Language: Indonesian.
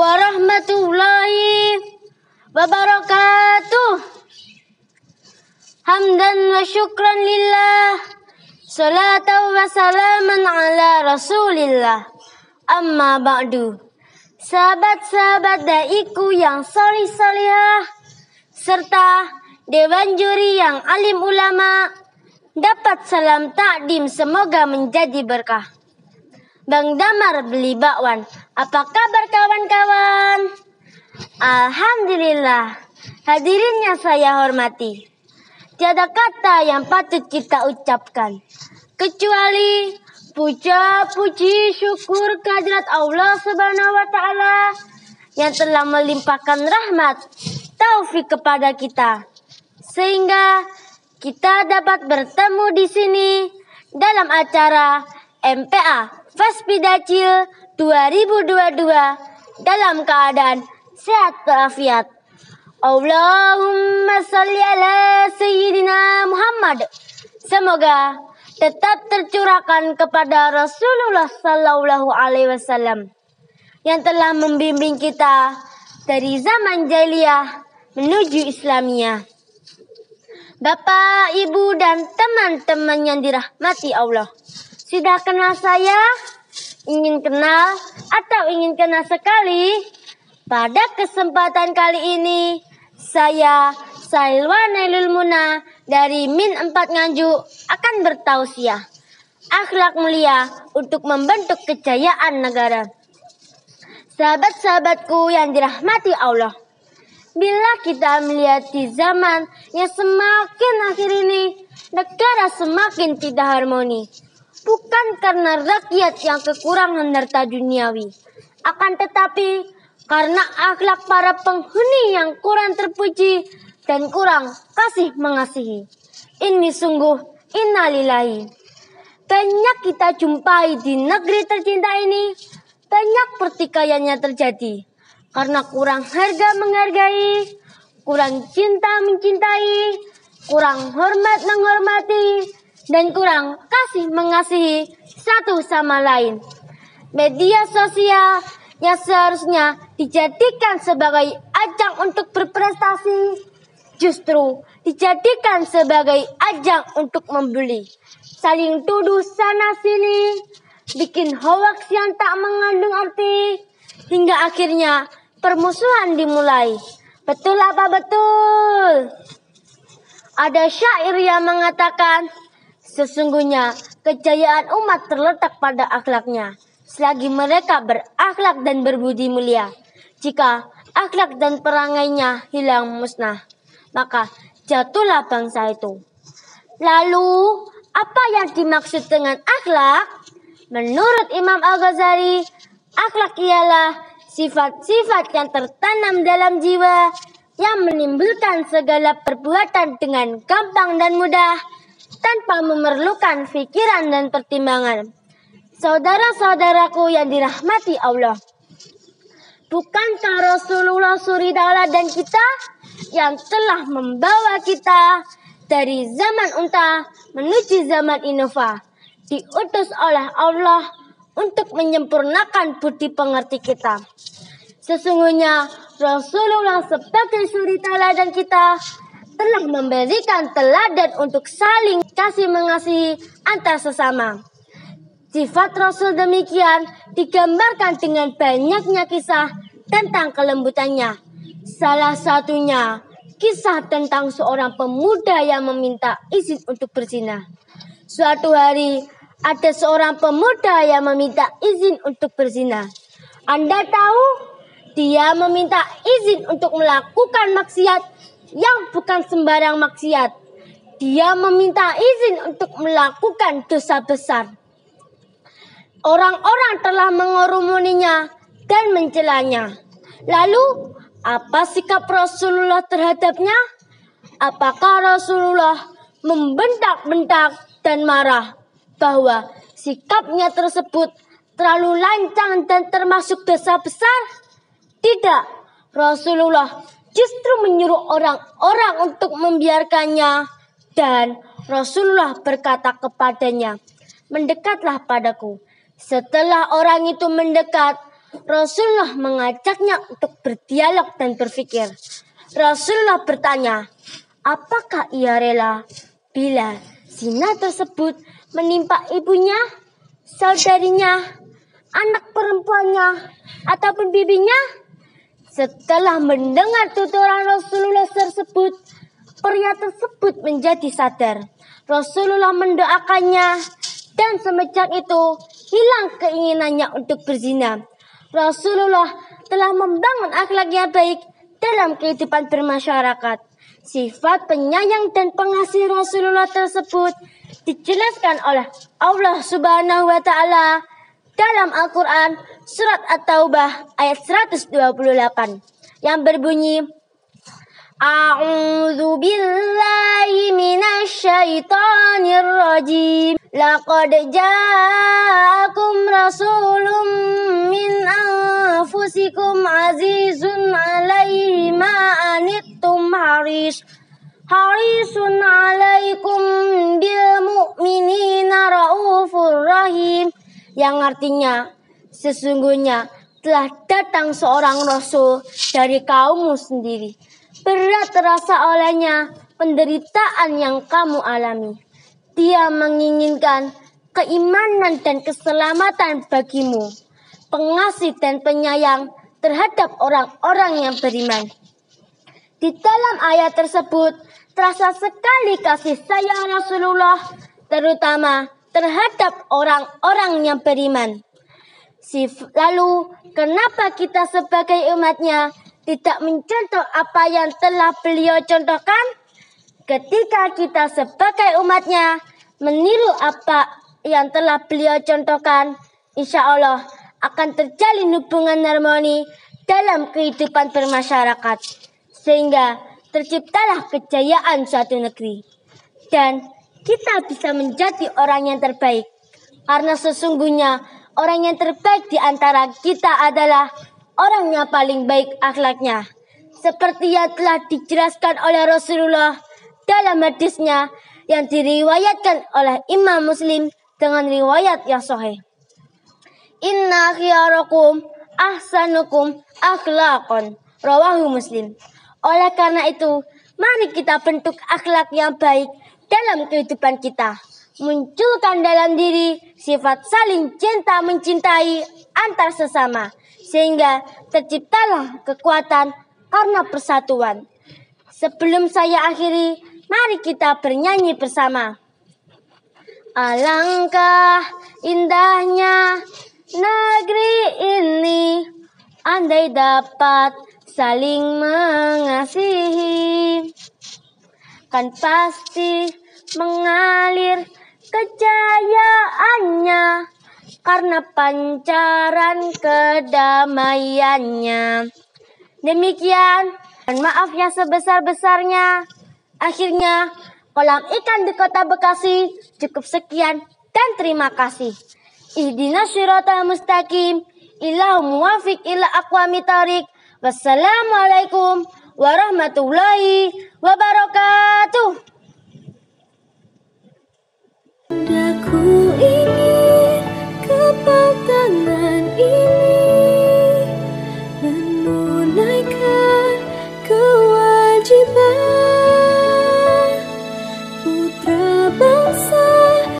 warahmatullahi wabarakatuh. Hamdan wa syukran lillah, salatan wa salaman ala rasulillah. Amma ba'du. Sahabat-sahabat daiku yang solih-solihah, serta dewan juri yang alim ulama, dapat salam takdim, semoga menjadi berkah. Bang Damar beli bakwan, apa kabar kawan-kawan? Alhamdulillah, hadirinnya saya hormati. Tiada kata yang patut kita ucapkan kecuali puja, puji, syukur kehadirat Allah Subhanahu wa Ta'ala yang telah melimpahkan rahmat taufik kepada kita, sehingga kita dapat bertemu di sini dalam acara MPA Faspidacil 2022 dalam keadaan sehat walafiat. Allahumma salli ala Sayyidina Muhammad. Semoga tetap tercurahkan kepada Rasulullah Sallallahu Alaihi Wasallam yang telah membimbing kita dari zaman jahiliyah menuju Islamiyah. Bapak, Ibu, dan teman-teman yang dirahmati Allah, sudah kenal saya? Ingin kenal atau ingin kenal sekali? Pada kesempatan kali ini, saya Sailwan Nailul Muna dari Min 4 Nganjuk akan bertausiah akhlak mulia untuk membentuk kejayaan negara. Sahabat-sahabatku yang dirahmati Allah, bila kita melihat di zaman yang semakin akhir ini, negara semakin tidak harmoni. Bukan karena rakyat yang kekurangan harta duniawi, akan tetapi karena akhlak para penghuni yang kurang terpuji dan kurang kasih mengasihi. Ini sungguh innalillahi. Banyak kita jumpai di negeri tercinta ini, banyak pertikaiannya terjadi karena kurang harga menghargai, kurang cinta mencintai, kurang hormat menghormati, dan kurang kasih mengasihi satu sama lain. Media sosial yang seharusnya dijadikan sebagai ajang untuk berprestasi, justru dijadikan sebagai ajang untuk membuli. Saling tuduh sana sini, bikin hoaks yang tak mengandung arti, hingga akhirnya permusuhan dimulai. Betul apa betul? Ada syair yang mengatakan, sesungguhnya kejayaan umat terletak pada akhlaknya. Selagi mereka berakhlak dan berbudi mulia, jika akhlak dan perangainya hilang musnah, maka jatuhlah bangsa itu. Lalu, apa yang dimaksud dengan akhlak? Menurut Imam Al-Ghazali, akhlak ialah sifat-sifat yang tertanam dalam jiwa, yang menimbulkan segala perbuatan dengan gampang dan mudah, tanpa memerlukan pikiran dan pertimbangan. Saudara-saudaraku yang dirahmati Allah, bukankah Rasulullah suri dan kita yang telah membawa kita dari zaman unta menuju zaman innova, diutus oleh Allah untuk menyempurnakan budi pengerti kita. Sesungguhnya Rasulullah sebagai suri teladan kita telah memberikan teladan untuk saling kasih mengasihi antar sesama. Sifat Rasul demikian digambarkan dengan banyaknya kisah tentang kelembutannya. Salah satunya kisah tentang seorang pemuda yang meminta izin untuk berzina. Suatu hari ada seorang pemuda yang meminta izin untuk berzina. Anda tahu, dia meminta izin untuk melakukan maksiat yang bukan sembarang maksiat. Dia meminta izin untuk melakukan dosa besar. Orang-orang telah mengerumuninya dan mencelanya. Lalu, apa sikap Rasulullah terhadapnya? Apakah Rasulullah membentak-bentak dan marah bahwa sikapnya tersebut terlalu lancang dan termasuk dosa besar? Tidak, Rasulullah justru menyuruh orang-orang untuk membiarkannya, dan Rasulullah berkata kepadanya, "Mendekatlah padaku." Setelah orang itu mendekat, Rasulullah mengajaknya untuk berdialog dan berpikir. Rasulullah bertanya, apakah ia rela bila zina tersebut menimpa ibunya, saudarinya, anak perempuannya, ataupun bibinya? Setelah mendengar tuturan Rasulullah tersebut, pria tersebut menjadi sadar. Rasulullah mendoakannya dan semenjak itu hilang keinginannya untuk berzina. Rasulullah telah membangun akhlak yang baik dalam kehidupan bermasyarakat. Sifat penyayang dan pengasih Rasulullah tersebut dijelaskan oleh Allah Subhanahu wa Ta'ala dalam Al-Quran surat At-Taubah ayat 128 yang berbunyi, A'udzu billahi minasy syaithanir rajim. Laqad ja'akum rasulun min anfusikum azizun 'alaihi ma anittum harisun 'alaikum bil mu'minina raufur rahim. Yang artinya, sesungguhnya telah datang seorang rasul dari kaummu sendiri. Berat terasa olehnya penderitaan yang kamu alami. Dia menginginkan keimanan dan keselamatan bagimu, pengasih dan penyayang terhadap orang-orang yang beriman. Di dalam ayat tersebut terasa sekali kasih sayang Rasulullah, terutama terhadap orang-orang yang beriman. Lalu, kenapa kita sebagai umatnya tidak mencontoh apa yang telah beliau contohkan? Ketika kita sebagai umatnya meniru apa yang telah beliau contohkan, insya Allah akan terjalin hubungan harmoni dalam kehidupan bermasyarakat, sehingga terciptalah kejayaan suatu negeri. Dan kita bisa menjadi orang yang terbaik, karena sesungguhnya orang yang terbaik di antara kita adalah orang yang paling baik akhlaknya. Seperti yang telah dijelaskan oleh Rasulullah dalam hadisnya yang diriwayatkan oleh Imam Muslim dengan riwayat yang sahih. Inna khiyarakum ahsanukum akhlaqan, rawahu Muslim. Oleh karena itu, mari kita bentuk akhlak yang baik dalam kehidupan kita. Munculkan dalam diri sifat saling cinta mencintai antar sesama, sehingga terciptalah kekuatan karena persatuan. Sebelum saya akhiri, mari kita bernyanyi bersama. Alangkah indahnya negeri ini, andai dapat saling mengasihi, kan pasti mengalir kejayaannya karena pancaran kedamaiannya. Demikian, dan maaf yang sebesar-besarnya. Akhirnya, kolam ikan di Kota Bekasi cukup sekian dan terima kasih. Ihdinas siratal mustaqim, ilahum muwafiq ila aqwamit thoriq. Wassalamualaikum warahmatullahi wabarakatuh.